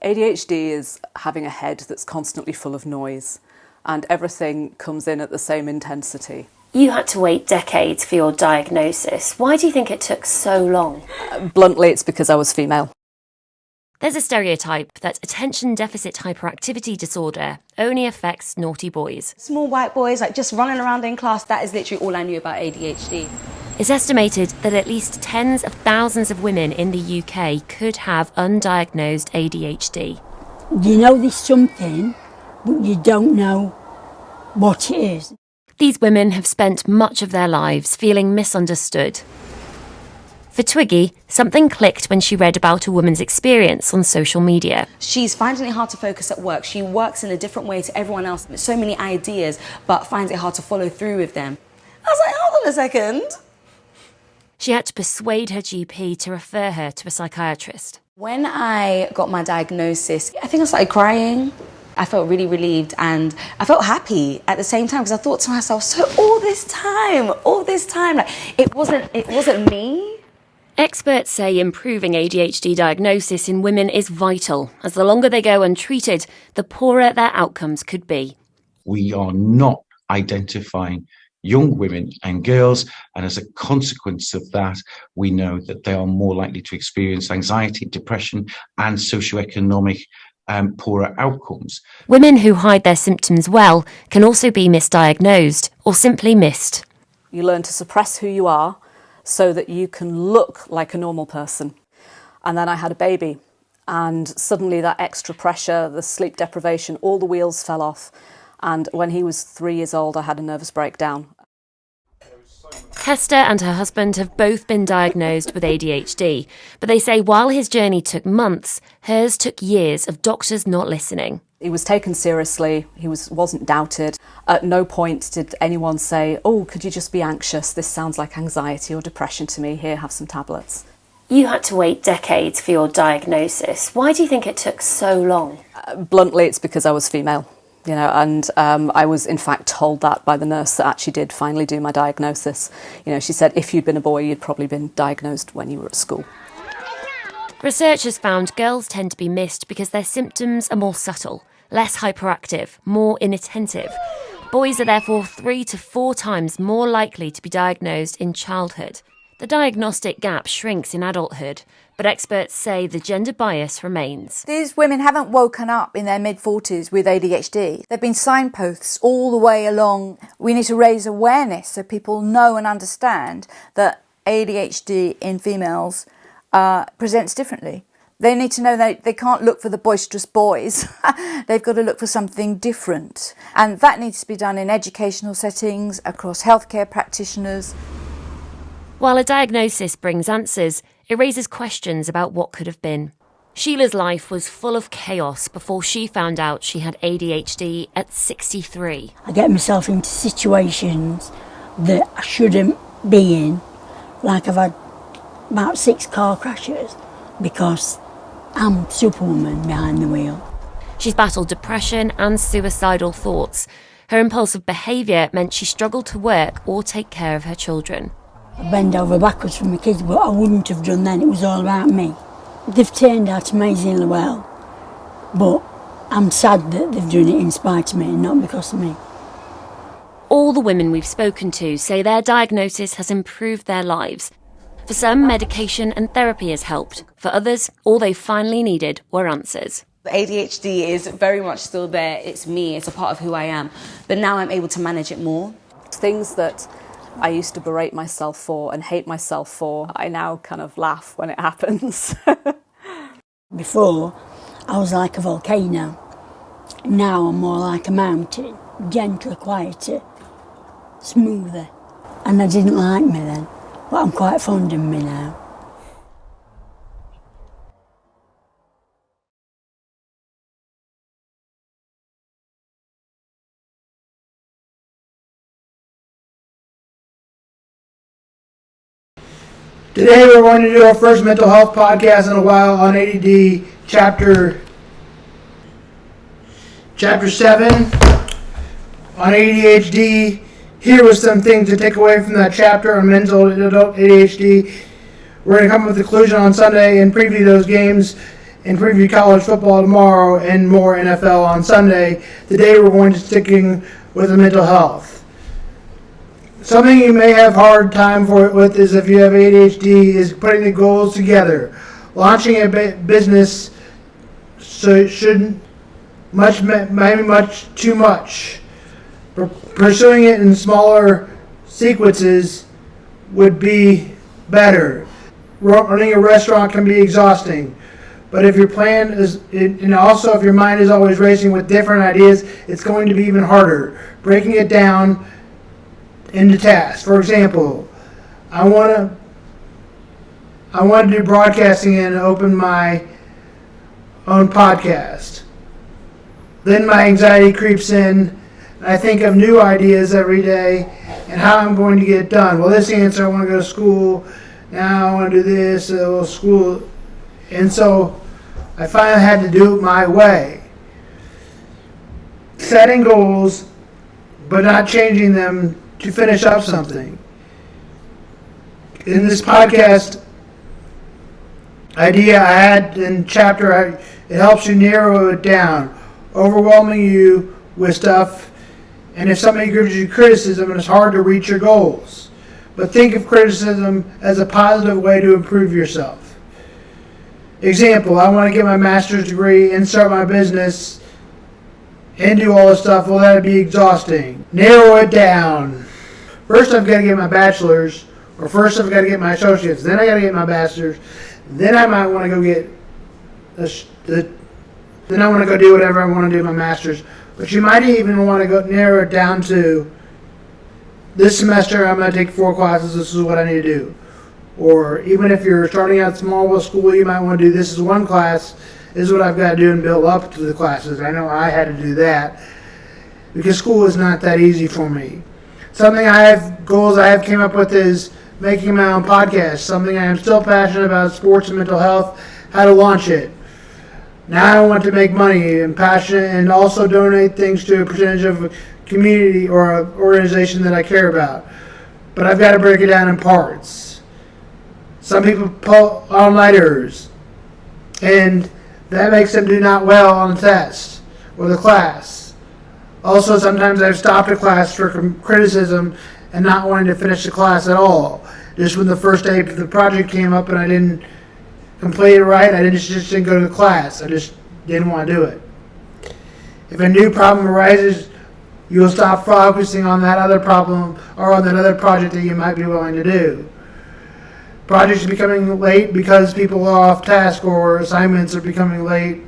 ADHD is having a head that's constantly full of noise, and everything comes in at the same intensity. You had to wait decades for your diagnosis. Why do you think it took so long? Bluntly, it's because I was female. There's a stereotype that attention deficit hyperactivity disorder only affects naughty boys. Small white boys, like just running around in class, that is literally all I knew about ADHD. It's estimated that at least tens of thousands of women in the UK could have undiagnosed ADHD. You know there's something, but you don't know what it is. These women have spent much of their lives feeling misunderstood. For Twiggy, something clicked when she read about a woman's experience on social media. She's finding it hard to focus at work. She works in a different way to everyone else. So many ideas, but finds it hard to follow through with them. I was like, hold on a second. She had to persuade her GP to refer her to a psychiatrist. When I got my diagnosis, I think I started crying. I felt really relieved and I felt happy at the same time because I thought to myself, so all this time, like it wasn't me. Experts say improving ADHD diagnosis in women is vital, as the longer they go untreated, the poorer their outcomes could be. We are not identifying young women and girls, and as a consequence of that, we know that they are more likely to experience anxiety, depression, and socioeconomic poorer outcomes. Women who hide their symptoms well can also be misdiagnosed or simply missed. You learn to suppress who you are so that you can look like a normal person. And then I had a baby, and suddenly that extra pressure, the sleep deprivation, all the wheels fell off. And when he was 3 years old, I had a nervous breakdown. Hester and her husband have both been diagnosed with ADHD, but they say while his journey took months, hers took years of doctors not listening. He was taken seriously, he wasn't doubted. At no point did anyone say, oh, could you just be anxious? This sounds like anxiety or depression to me. Here, have some tablets. You had to wait decades for your diagnosis. Why do you think it took so long? Bluntly, it's because I was female. And I was in fact told that by the nurse that actually did finally do my diagnosis. She said if you'd been a boy, you'd probably been diagnosed when you were at school. Research has found girls tend to be missed because their symptoms are more subtle, less hyperactive, more inattentive. Boys are therefore 3 to 4 times more likely to be diagnosed in childhood. The diagnostic gap shrinks in adulthood, but experts say the gender bias remains. These women haven't woken up in their mid-40s with ADHD. They've been signposts all the way along. We need to raise awareness so people know and understand that ADHD in females presents differently. They need to know that they can't look for the boisterous boys. They've got to look for something different. And that needs to be done in educational settings, across healthcare practitioners. While a diagnosis brings answers, it raises questions about what could have been. Sheila's life was full of chaos before she found out she had ADHD at 63. I get myself into situations that I shouldn't be in. Like I've had about 6 car crashes because I'm Superwoman behind the wheel. She's battled depression and suicidal thoughts. Her impulsive behaviour meant she struggled to work or take care of her children. I bend over backwards for my kids, but I wouldn't have done then. It was all about me. They've turned out amazingly well, but I'm sad that they've done it in spite of me and not because of me. All the women we've spoken to say their diagnosis has improved their lives. For some, medication and therapy has helped. For others, all they finally needed were answers. ADHD is very much still there. It's me. It's a part of who I am. But now I'm able to manage it more. Things that I used to berate myself for and hate myself for, I now kind of laugh when it happens. Before, I was like a volcano. Now I'm more like a mountain, gentler, quieter, smoother. And I didn't like me then, but I'm quite fond of me now. Today we're going to do our first mental health podcast in a while on ADD, chapter 7 on ADHD. Here was some things to take away from that chapter on mental adult ADHD. We're going to come up with a conclusion on Sunday and preview those games and preview college football tomorrow and more NFL on Sunday. Today we're going to sticking with the mental health. Something you may have hard time with is if you have ADHD is putting the goals together. Launching a business so it shouldn't maybe much too much. Pursuing it in smaller sequences would be better. Running a restaurant can be exhausting. But if your plan is, and also if your mind is always racing with different ideas, it's going to be even harder. Breaking it down into tasks. For example, I want to do broadcasting and open my own podcast. Then my anxiety creeps in, and I think of new ideas every day and how I'm going to get it done. Well, this answer, I want to go to school. Now I want to do this, school. And so I finally had to do it my way. Setting goals, but not changing them to finish up something. In this podcast idea I had in chapter, it helps you narrow it down, overwhelming you with stuff. And if somebody gives you criticism, it's hard to reach your goals. But think of criticism as a positive way to improve yourself. Example, I want to get my master's degree and start my business and do all this stuff. Well, that would be exhausting. Narrow it down. First, I've got to get my bachelor's, or first I've got to get my associate's, then I got to get my bachelor's, then I might want to go get then I want to go do whatever I want to do, my master's. But you might even want to go narrow it down to this semester I'm going to take 4 classes, this is what I need to do. Or even if you're starting out small with school, you might want to do this is 1 class, this is what I've got to do and build up to the classes. I know I had to do that because school is not that easy for me. Goals I have came up with is making my own podcast, something I am still passionate about, sports and mental health, how to launch it. Now I want to make money and passionate and also donate things to a percentage of a community or an organization that I care about. But I've got to break it down in parts. Some people pull all-nighters, and that makes them do not well on the test or the class. Also, sometimes I've stopped a class for criticism and not wanting to finish the class at all. Just when the first day of the project came up and I didn't complete it right, I just didn't go to the class. I just didn't want to do it. If a new problem arises, you'll stop focusing on that other problem or on that other project that you might be willing to do. Projects are becoming late because people are off task, or assignments are becoming late,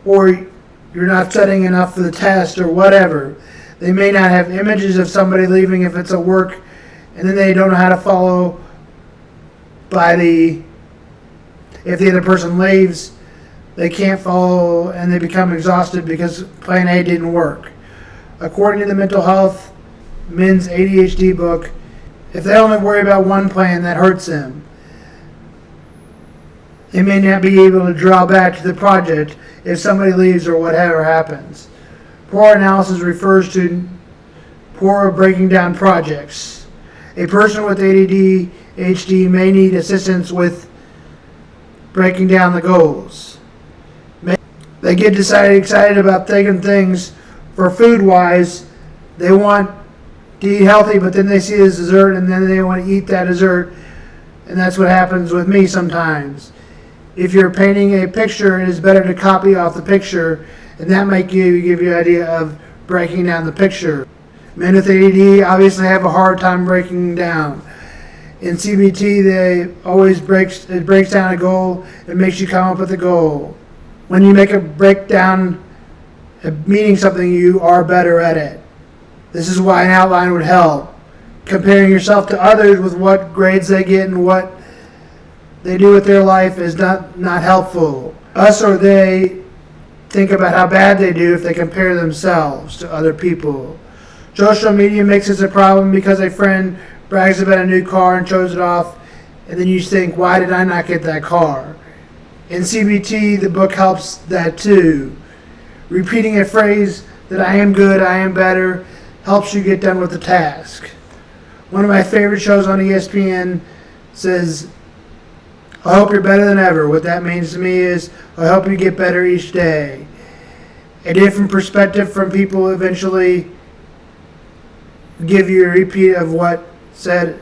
or you're not studying enough for the test or whatever. They may not have images of somebody leaving if it's a work, and then they don't know how to follow if the other person leaves, they can't follow and they become exhausted because plan A didn't work. According to the Mental Health Men's ADHD book, if they only worry about one plan, that hurts them. They may not be able to draw back to the project if somebody leaves or whatever happens. Poor analysis refers to poor breaking down projects. A person with ADHD may need assistance with breaking down the goals. They get excited about taking things for food-wise. They want to eat healthy, but then they see this dessert and then they want to eat that dessert. And that's what happens with me sometimes. If you're painting a picture, it is better to copy off the picture, and that might give you an idea of breaking down the picture. Men with ADD obviously have a hard time breaking down. In CBT, it breaks down a goal. It makes you come up with a goal. When you make a breakdown, meaning something, you are better at it. This is why an outline would help. Comparing yourself to others with what grades they get and what they do with their life is not helpful. Us or they think about how bad they do if they compare themselves to other people. Social media makes this a problem because a friend brags about a new car and shows it off, and then you think, why did I not get that car? In CBT, the book helps that too. Repeating a phrase that I am good, I am better, helps you get done with the task. One of my favorite shows on ESPN says, I hope you're better than ever. What that means to me is I hope you get better each day. A different perspective from people eventually give you a repeat of what's said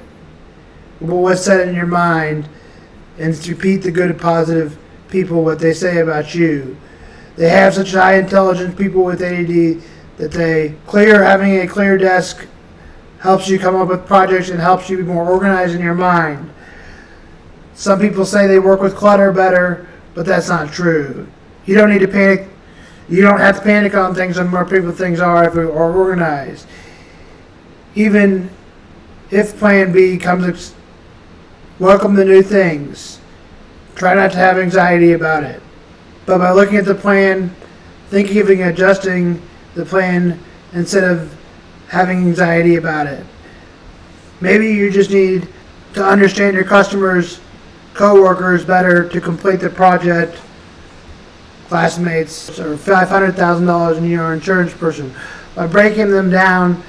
in your mind, and repeat the good and positive people what they say about you. They have such high intelligence, people with ADD, that having a clear desk helps you come up with projects and helps you be more organized in your mind. Some people say they work with clutter better, but that's not true. You don't need to panic. You don't have to panic on things the more people things are if you are organized. Even if plan B comes, welcome the new things. Try not to have anxiety about it. But by looking at the plan, thinking of adjusting the plan instead of having anxiety about it. Maybe you just need to understand your customers, co-workers better to complete the project, classmates, or $500,000 in your insurance person. By breaking them down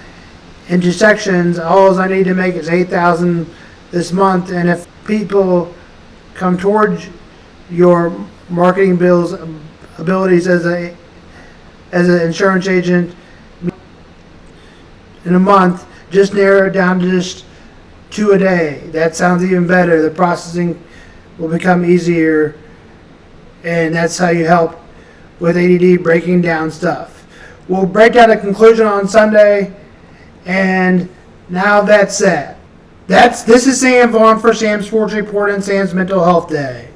into sections, all I need to make is $8,000 this month, and if people come towards your marketing bills abilities as an insurance agent in a month, just narrow it down to just 2 a day. That sounds even better. The processing will become easier, and that's how you help with ADD, breaking down stuff. We'll break down the conclusion on Sunday, and now that's it. This is Sam Vaughn for Sam's Sports Report and Sam's Mental Health Day.